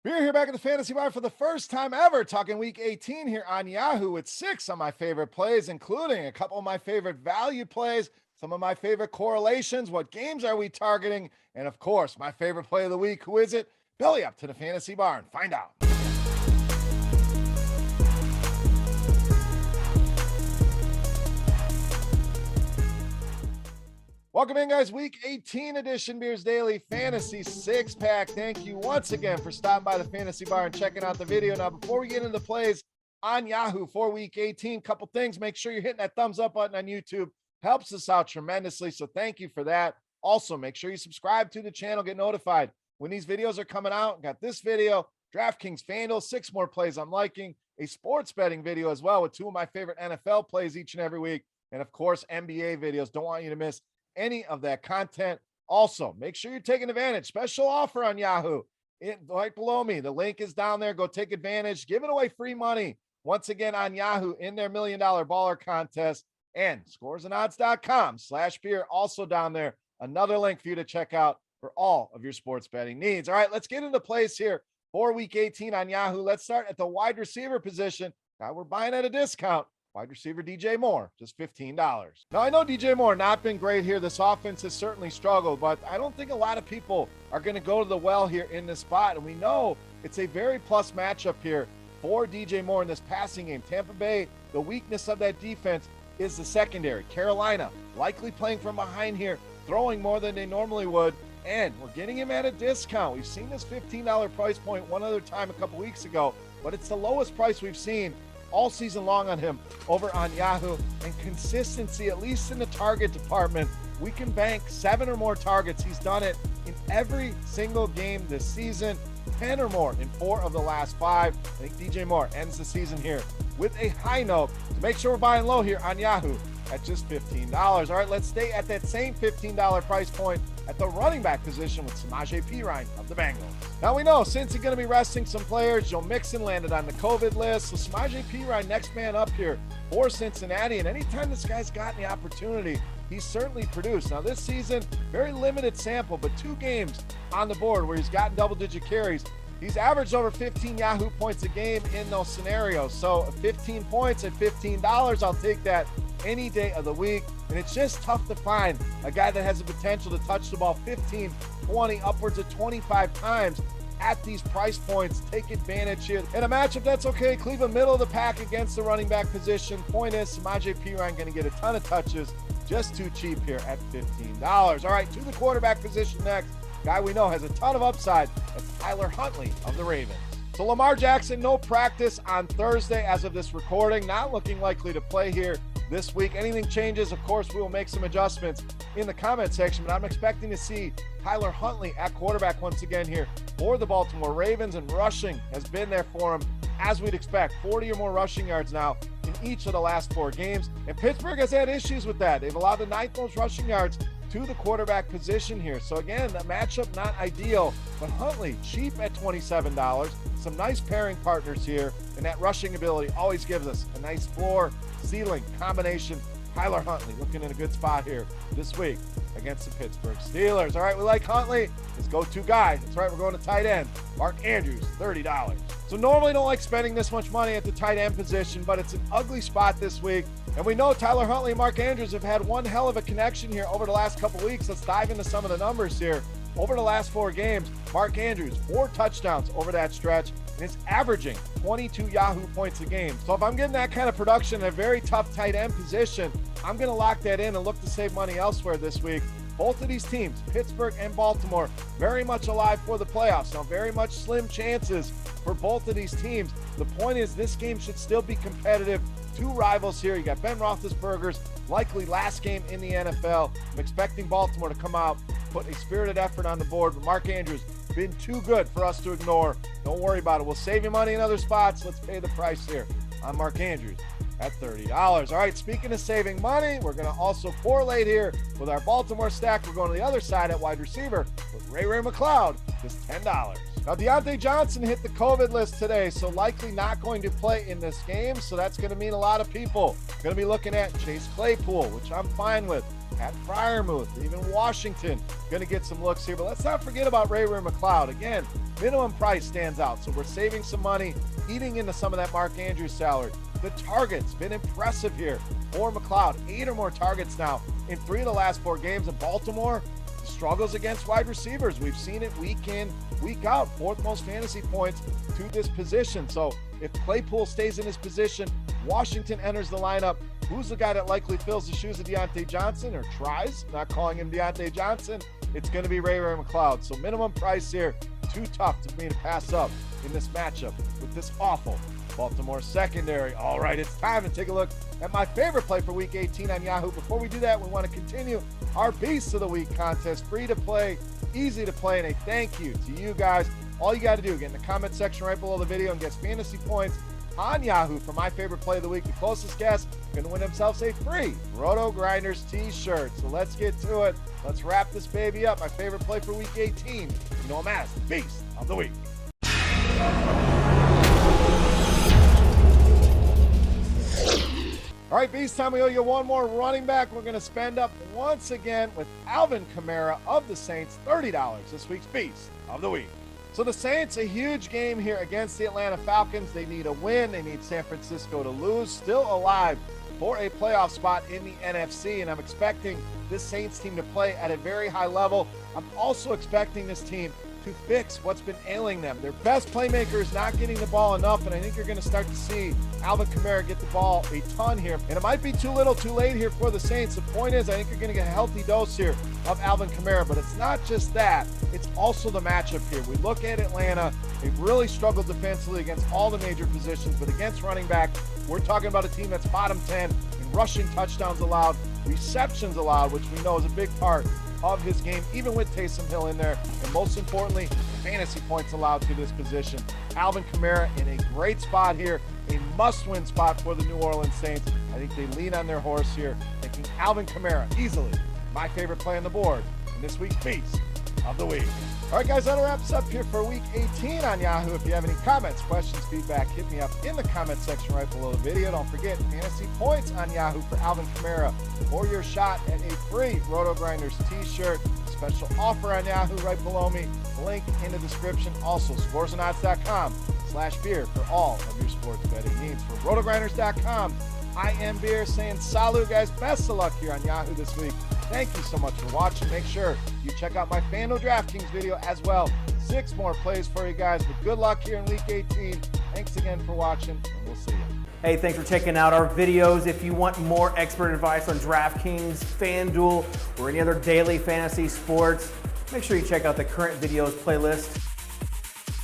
We're here back at the Fantasy Bar for the first time ever, talking week 18 here on Yahoo with 6 of my favorite plays, including a couple of my favorite value plays, some of my favorite correlations, what games are we targeting, and of course, my favorite play of the week. Who is it? Belly up to the Fantasy Bar and find out. Welcome in, guys. Week 18 edition Beers Daily Fantasy Six Pack. Thank you once again for stopping by the Fantasy Bar and checking out the video. Now, before we get into the plays on Yahoo for week 18, couple things. Make sure you're hitting that thumbs up button on YouTube. Helps us out tremendously. So thank you for that. Also, make sure you subscribe to the channel, get notified when these videos are coming out. Got this video, DraftKings FanDuel, 6 more plays I'm liking, a sports betting video as well with 2 of my favorite NFL plays each and every week. And of course, NBA videos. Don't want you to miss any of that content. Also, make sure you're taking advantage. Special offer on Yahoo. Right below me. The link is down there. Go take advantage. Giving away free money once again on Yahoo in their $1 Million Baller contest, and scoresandodds.com/beer also down there. Another link for you to check out for all of your sports betting needs. All right, let's get into plays here for week 18 on Yahoo. Let's start at the wide receiver position. Now we're buying at a discount. Wide receiver DJ Moore, just $15. Now, I know DJ Moore not been great here. This offense has certainly struggled, but I don't think a lot of people are going to go to the well here in this spot. And we know it's a very plus matchup here for DJ Moore in this passing game. Tampa Bay, the weakness of that defense is the secondary. Carolina likely playing from behind here, throwing more than they normally would. And we're getting him at a discount. We've seen this $15 price point one other time a couple weeks ago, but it's the lowest price we've seen all season long on him over on Yahoo. And consistency, at least in the target department, we can bank 7 or more targets. He's done it in every single game this season, 10 or more in 4 of the last 5. I think DJ Moore ends the season here with a high note. So make sure we're buying low here on Yahoo at just $15. All right, let's stay at that same $15 price point at the running back position with Samaje Perine of the Bengals. Now we know since he's going to be resting some players, Joe Mixon landed on the COVID list. So Samaje Perine, next man up here for Cincinnati. And anytime this guy's gotten the opportunity, he's certainly produced. Now this season, very limited sample, but 2 games on the board where he's gotten double-digit carries. He's averaged over 15 Yahoo points a game in those scenarios. So 15 points at $15, I'll take that any day of the week. And it's just tough to find a guy that has the potential to touch the ball 15, 20, upwards of 25 times at these price points. Take advantage here. In a matchup that's okay, Cleveland middle of the pack against the running back position. Point is, Samaje Perine going to get a ton of touches. Just too cheap here at $15. All right, to the quarterback position next. Guy we know has a ton of upside. That's Tyler Huntley of the Ravens. So Lamar Jackson, no practice on Thursday as of this recording. Not looking likely to play here this week. Anything changes, of course, we will make some adjustments in the comment section, but I'm expecting to see Tyler Huntley at quarterback once again here for the Baltimore Ravens, and rushing has been there for him as we'd expect. 40 or more rushing yards now in each of the last 4 games, and Pittsburgh has had issues with that. They've allowed the 9th most rushing yards to the quarterback position here. So again, the matchup not ideal, but Huntley cheap at $27. Some nice pairing partners here, and that rushing ability always gives us a nice floor ceiling combination. Tyler Huntley looking in a good spot here this week against the Pittsburgh Steelers. All right, we like Huntley, his go-to guy. That's right, we're going to tight end. Mark Andrews, $30. So normally don't like spending this much money at the tight end position, but it's an ugly spot this week. And we know Tyler Huntley and Mark Andrews have had one hell of a connection here over the last couple weeks. Let's dive into some of the numbers here. Over the last 4 games, Mark Andrews, 4 touchdowns over that stretch, and is averaging 22 Yahoo points a game. So if I'm getting that kind of production in a very tough tight end position, I'm going to lock that in and look to save money elsewhere this week. Both of these teams, Pittsburgh and Baltimore, very much alive for the playoffs. Now, very much slim chances for both of these teams. The point is, this game should still be competitive. 2 rivals here. You got Ben Roethlisberger's likely last game in the NFL. I'm expecting Baltimore to come out, put a spirited effort on the board, but Mark Andrews been too good for us to ignore. Don't worry about it. We'll save you money in other spots. Let's pay the price here on Mark Andrews at $30. All right, speaking of saving money, we're going to also correlate here with our Baltimore stack. We're going to the other side at wide receiver with Ray McCloud, just $10. Now, Deontay Johnson hit the COVID list today, so likely not going to play in this game. So that's going to mean a lot of people going to be looking at Chase Claypool, which I'm fine with. Pat Fryermuth, even Washington, going to get some looks here. But let's not forget about Ray McCloud. Again, minimum price stands out. So we're saving some money, eating into some of that Mark Andrews salary. The targets been impressive here for McLeod. 8 or more targets now in 3 of the last 4 games. In Baltimore struggles against wide receivers. We've seen it week in, week out. 4th most fantasy points to this position. So if Claypool stays in his position, Washington enters the lineup. Who's the guy that likely fills the shoes of Deontay Johnson or tries? Not calling him Deontay Johnson. It's going to be Ray McLeod. So minimum price here, too tough to me to pass up in this matchup with this awful Baltimore secondary. All right, it's time to take a look at my favorite play for Week 18 on Yahoo. Before we do that, we want to continue our Beast of the Week contest. Free to play, easy to play, and a thank you to you guys. All you got to do, get in the comment section right below the video and get fantasy points on Yahoo for my favorite play of the week. The closest guest going to win themselves a free RotoGrinders t-shirt. So let's get to it. Let's wrap this baby up. My favorite play for Week 18. You know I'm as the Beast of the Week. All right, Beast time, we owe you one more running back. We're going to spend up once again with Alvin Kamara of the Saints, $30, this week's Beast of the Week. So the Saints, a huge game here against the Atlanta Falcons. They need a win. They need San Francisco to lose. Still alive for a playoff spot in the NFC, and I'm expecting this Saints team to play at a very high level. I'm also expecting this team to fix what's been ailing them. Their best playmaker is not getting the ball enough, and I think you're going to start to see Alvin Kamara get the ball a ton here. And it might be too little too late here for the Saints. The point is, I think you're going to get a healthy dose here of Alvin Kamara, but it's not just that. It's also the matchup here. We look at Atlanta. They've really struggled defensively against all the major positions, but against running back, we're talking about a team that's bottom 10 in rushing touchdowns allowed, receptions allowed, which we know is a big part of his game, even with Taysom Hill in there, and most importantly, fantasy points allowed to this position. Alvin Kamara in a great spot here, a must-win spot for the New Orleans Saints. I think they lean on their horse here, making Alvin Kamara easily my favorite play on the board in this week's Beast of the Week. All right, guys, that wraps up here for Week 18 on Yahoo. If you have any comments, questions, feedback, hit me up in the comment section right below the video. Don't forget, fantasy points on Yahoo for Alvin Kamara for your shot at a free RotoGrinders t-shirt. Special offer on Yahoo right below me. Link in the description. Also, scoresandodds.com/beer for all of your sports betting needs. For RotoGrinders.com, I am Beer saying salut, guys. Best of luck here on Yahoo this week. Thank you so much for watching. Make sure you check out my FanDuel DraftKings video as well. 6 more plays for you guys. But good luck here in Week 18. Thanks again for watching, and we'll see you. Hey, thanks for checking out our videos. If you want more expert advice on DraftKings, FanDuel, or any other daily fantasy sports, make sure you check out the current videos playlist.